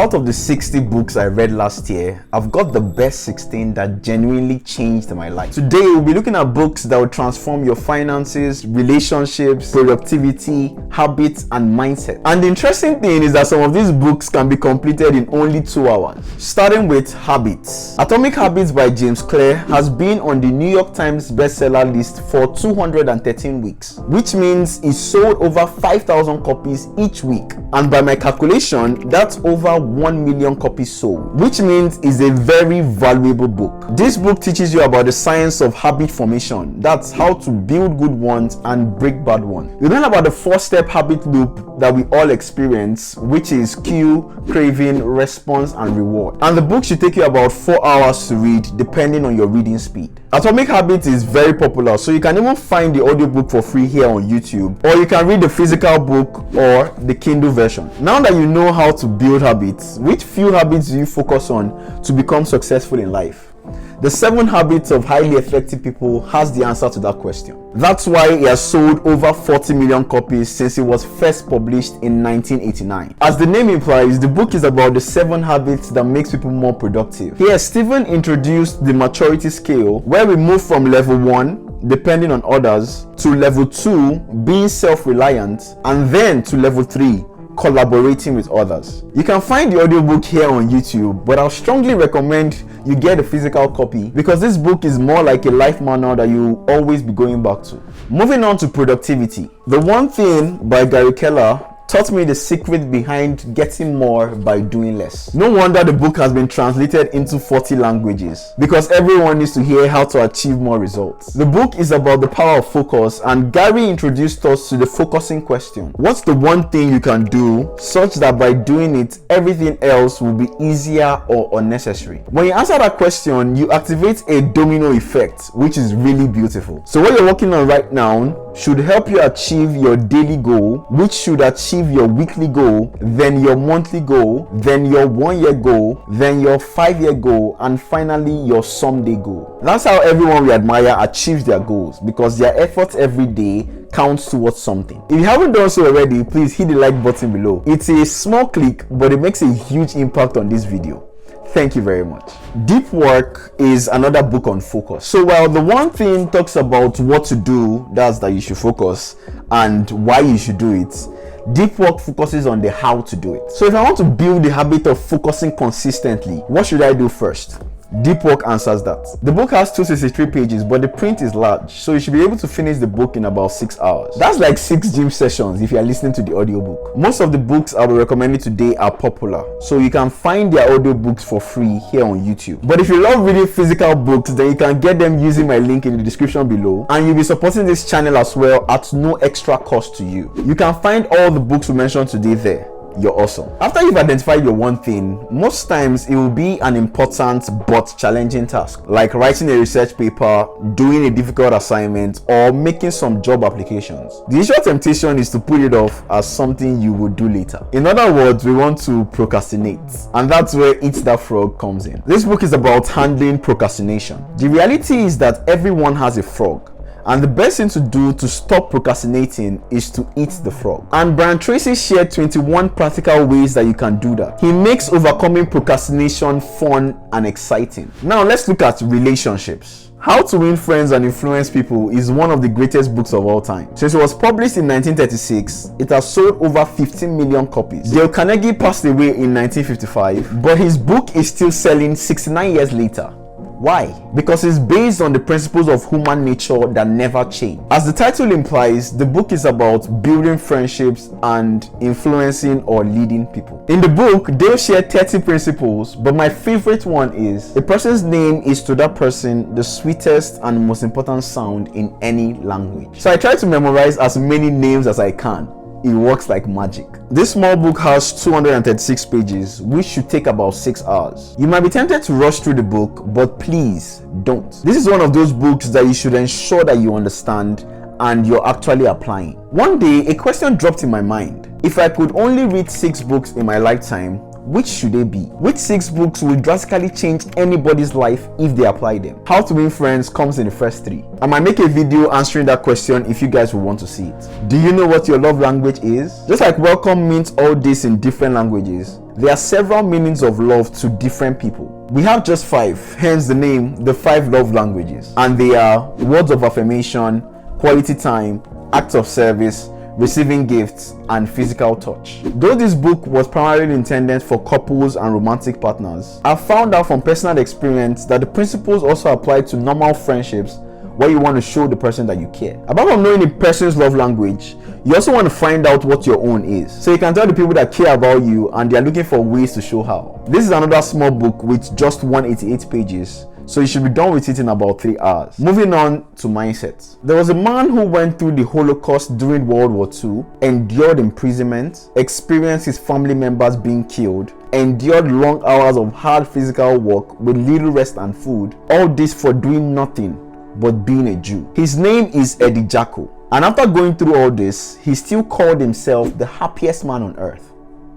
out of the 60 books I read last year, I've got the best 16 that genuinely changed my life. Today, we'll be looking at books that will transform your finances, relationships, productivity, habits, and mindset. And the interesting thing is that some of these books can be completed in only 2 hours. Starting with Habits. Atomic Habits by James Clear has been on the New York Times bestseller list for 213 weeks, which means it sold over 5,000 copies each week. And by my calculation, that's over 1 million copies sold, which means it's a very valuable book. This book teaches you about the science of habit formation. That's how to build good ones and break bad ones. You learn about the 4-step habit loop that we all experience, which is cue, craving, response, and reward. And the book should take you about 4 hours to read, depending on your reading speed. Atomic Habits is very popular, so you can even find the audiobook for free here on YouTube, or you can read the physical book or the Kindle version. Now that you know how to build habits, which few habits do you focus on to become successful in life? The 7 Habits of Highly Effective People has the answer to that question. That's why it has sold over 40 million copies since it was first published in 1989. As the name implies, the book is about the 7 habits that makes people more productive. Here, Stephen introduced the maturity scale, where we move from level 1, depending on others, to level 2, being self-reliant, and then to level 3, collaborating with others. You can find the audiobook here on YouTube, but I'll strongly recommend you get a physical copy because this book is more like a life manual that you'll always be going back to. Moving on to Productivity. The One Thing by Gary Keller taught me the secret behind getting more by doing less. No wonder the book has been translated into 40 languages, because everyone needs to hear how to achieve more results. The book is about the power of focus, and Gary introduced us to the focusing question. What's the one thing you can do such that by doing it, everything else will be easier or unnecessary? When you answer that question, you activate a domino effect, which is really beautiful. So what you're working on right now should help you achieve your daily goal, which should achieve your weekly goal, then your monthly goal, then your 1-year goal, then your 5-year goal, and finally your someday goal. That's how everyone we admire achieves their goals, because their efforts every day counts towards something. If you haven't done so already, please hit the like button below. It's a small click, but it makes a huge impact on this video. Thank you very much. Deep Work is another book on focus. So while The One Thing talks about what to do, that's that you should focus, and why you should do it, Deep Work focuses on the how to do it. So if I want to build the habit of focusing consistently, what should I do first? Deep Work answers that. The book has 263 pages, but the print is large, so you should be able to finish the book in about 6 hours. That's like 6 gym sessions if you are listening to the audiobook. Most of the books I'll be recommending today are popular, so you can find their audiobooks for free here on YouTube. But if you love reading physical books, then you can get them using my link in the description below, and you'll be supporting this channel as well at no extra cost to you. You can find all the books we mentioned today there. You're awesome. After you've identified your one thing, most times it will be an important but challenging task, like writing a research paper, doing a difficult assignment, or making some job applications. The usual temptation is to put it off as something you will do later. In other words, we want to procrastinate, and that's where Eat That Frog comes in. This book is about handling procrastination. The reality is that everyone has a frog, and the best thing to do to stop procrastinating is to eat the frog. And Brian Tracy shared 21 practical ways that you can do that. He makes overcoming procrastination fun and exciting. Now let's look at relationships. How to Win Friends and Influence People is one of the greatest books of all time. Since it was published in 1936, it has sold over 15 million copies. Dale Carnegie passed away in 1955, but his book is still selling 69 years later. Why? Because it's based on the principles of human nature that never change. As the title implies, the book is about building friendships and influencing or leading people. In the book, they'll share 30 principles, but my favorite one is: a person's name is to that person the sweetest and most important sound in any language. So I try to memorize as many names as I can. It works like magic. This small book has 236 pages, which should take about 6 hours. You might be tempted to rush through the book, but please don't. This is one of those books that you should ensure that you understand and you're actually applying. One day, a question dropped in my mind. If I could only read 6 books in my lifetime, Which should they be? Which 6 books will drastically change anybody's life if they apply them? How to Win Friends comes in the first 3. I might make a video answering that question if you guys will want to see it. Do you know what your love language is? Just like welcome means all this in different languages, there are several meanings of love to different people. We have just 5, hence the name, the 5 love languages. And they are words of affirmation, quality time, acts of service, receiving gifts, and physical touch. Though this book was primarily intended for couples and romantic partners, I found out from personal experience that the principles also apply to normal friendships where you want to show the person that you care. Apart from knowing a person's love language, you also want to find out what your own is, so you can tell the people that care about you and they are looking for ways to show how. This is another small book with just 188 pages, so you should be done with it in about 3 hours. Moving on to mindset. There was a man who went through the Holocaust during World War II, endured imprisonment, experienced his family members being killed, endured long hours of hard physical work with little rest and food, all this for doing nothing but being a Jew. His name is Eddie Jacko, and after going through all this, he still called himself the happiest man on earth.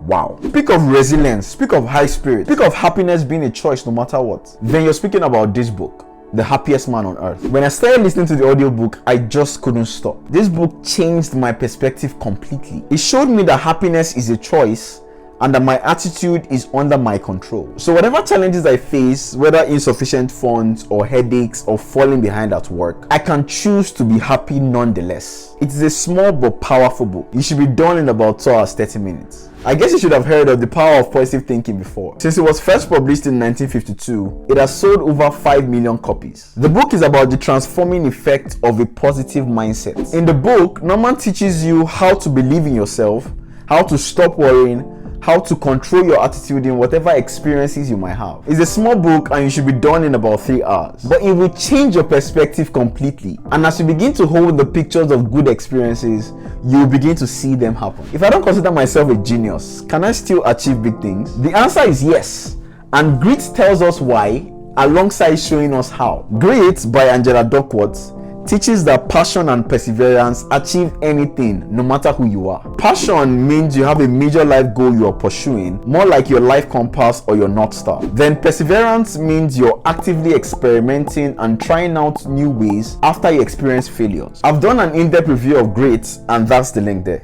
Wow. Speak of resilience, speak of high spirit, speak of happiness being a choice no matter what. Then you're speaking about this book, The Happiest Man on Earth. When I started listening to the audiobook, I just couldn't stop. This book changed my perspective completely. It showed me that happiness is a choice and that my attitude is under my control. So whatever challenges I face, whether insufficient funds or headaches or falling behind at work, I can choose to be happy nonetheless. It is a small but powerful book. It should be done in about 2 hours 30 minutes. I guess you should have heard of The Power of Positive Thinking before. Since it was first published in 1952, it has sold over 5 million copies. The book is about the transforming effect of a positive mindset. In the book, Norman teaches you how to believe in yourself, how to stop worrying, how to control your attitude in whatever experiences you might have. It's a small book and you should be done in about 3 hours. But it will change your perspective completely. And as you begin to hold the pictures of good experiences, you will begin to see them happen. If I don't consider myself a genius, can I still achieve big things? The answer is yes. And Grit tells us why, alongside showing us how. Grit by Angela Duckworth teaches that passion and perseverance achieve anything, no matter who you are. Passion means you have a major life goal you are pursuing, more like your life compass or your North Star. Then perseverance means you're actively experimenting and trying out new ways after you experience failures. I've done an in-depth review of Grit, and that's the link there.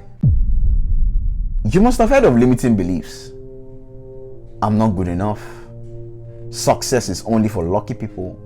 You must have heard of limiting beliefs. I'm not good enough. Success is only for lucky people.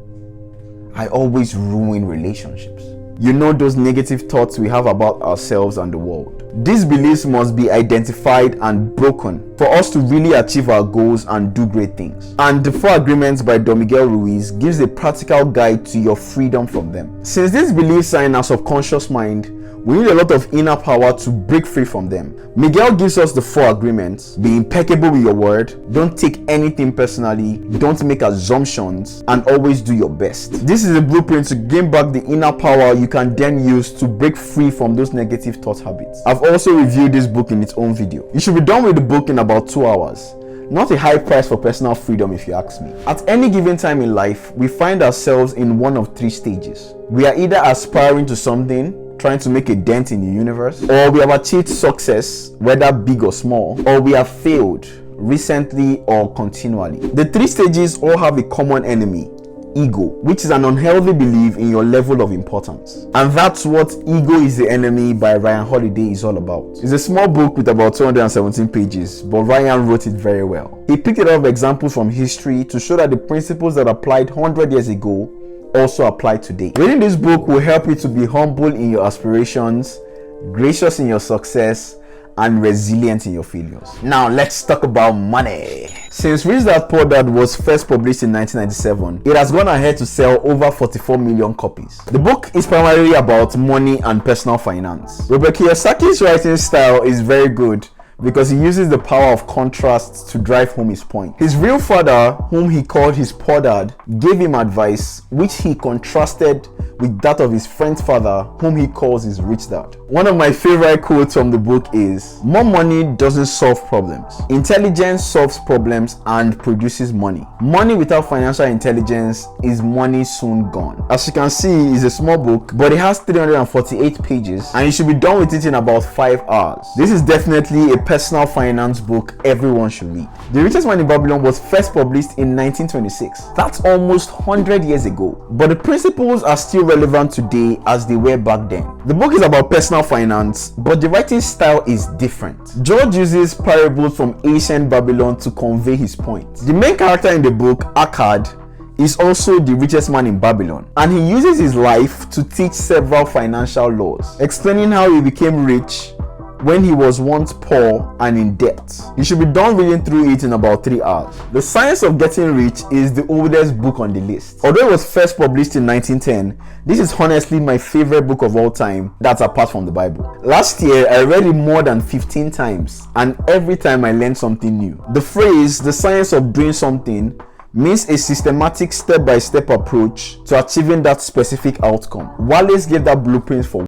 I always ruin relationships. You know, those negative thoughts we have about ourselves and the world. These beliefs must be identified and broken for us to really achieve our goals and do great things. And The 4 Agreements by Don Miguel Ruiz gives a practical guide to your freedom from them. Since these beliefs are in our subconscious mind, we need a lot of inner power to break free from them. Miguel gives us the 4 agreements. Be impeccable with your word. Don't take anything personally. Don't make assumptions. And always do your best. This is a blueprint to gain back the inner power you can then use to break free from those negative thought habits. I've also reviewed this book in its own video. You should be done with the book in about 2 hours. Not a high price for personal freedom if you ask me. At any given time in life, we find ourselves in one of 3 stages. We are either aspiring to something, trying to make a dent in the universe, or we have achieved success, whether big or small, or we have failed recently or continually. The 3 stages all have a common enemy: ego, which is an unhealthy belief in your level of importance. And that's what Ego is the Enemy by Ryan Holiday is all about. It's a small book with about 217 pages, but Ryan wrote it very well. He picked a lot of examples from history to show that the principles that applied 100 years ago also apply today. Reading this book will help you to be humble in your aspirations, gracious in your success, and resilient in your failures. Now let's talk about money. Since Rich Dad Poor Dad was first published in 1997, it has gone ahead to sell over 44 million copies. The book is primarily about money and personal finance. Robert Kiyosaki's writing style is very good because he uses the power of contrast to drive home his point. His real father, whom he called his poor dad, gave him advice which he contrasted with that of his friend's father, whom he calls his rich dad. One of my favorite quotes from the book is, "More money doesn't solve problems. Intelligence solves problems and produces money. Money without financial intelligence is money soon gone." As you can see, it's a small book, but it has 348 pages, and you should be done with it in about 5 hours. This is definitely a personal finance book everyone should read. The Richest Man in Babylon was first published in 1926. That's almost 100 years ago, but the principles are still relevant today as they were back then. The book is about personal finance, but the writing style is different. George uses parables from ancient Babylon to convey his point. The main character in the book, Akkad, is also the richest man in Babylon, and he uses his life to teach several financial laws, explaining how he became rich when he was once poor and in debt. You should be done reading through it in about 3 hours. The Science of Getting Rich is the oldest book on the list. Although it was first published in 1910, this is honestly my favorite book of all time, that's apart from the Bible. Last year, I read it more than 15 times, and every time I learned something new. The phrase, "the science of doing something," means a systematic step-by-step approach to achieving that specific outcome. Wallace gave that blueprint for.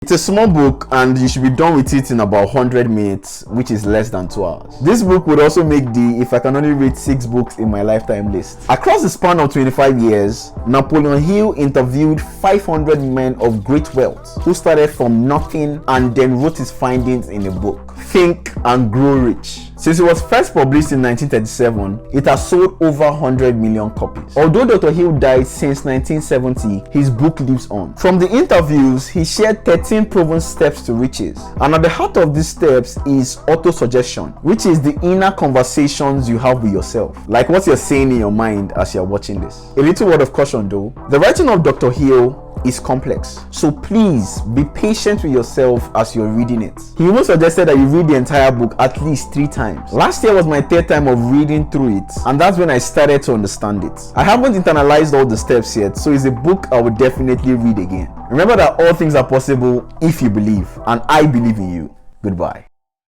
It's a small book, and you should be done with it in about 100 minutes, which is less than 2 hours. This book would also make the "if I can only read 6 books in my lifetime" list. Across the span of 25 years, Napoleon Hill interviewed 500 men of great wealth who started from nothing and then wrote his findings in a book, Think and Grow Rich. Since it was first published in 1937, it has sold over 100 million copies. Although Dr. Hill died since 1970, his book lives on. From the interviews, he shared 13 proven steps to riches. And at the heart of these steps is autosuggestion, which is the inner conversations you have with yourself, like what you're saying in your mind as you're watching this. A little word of caution though, the writing of Dr. Hill is complex, so please be patient with yourself as you're reading it. He even suggested that you read the entire book at least 3 times. Last year was my 3rd time of reading through it, and that's when I started to understand it. I haven't internalized all the steps yet, so it's a book I would definitely read again. Remember that all things are possible if you believe, and I believe in you. Goodbye.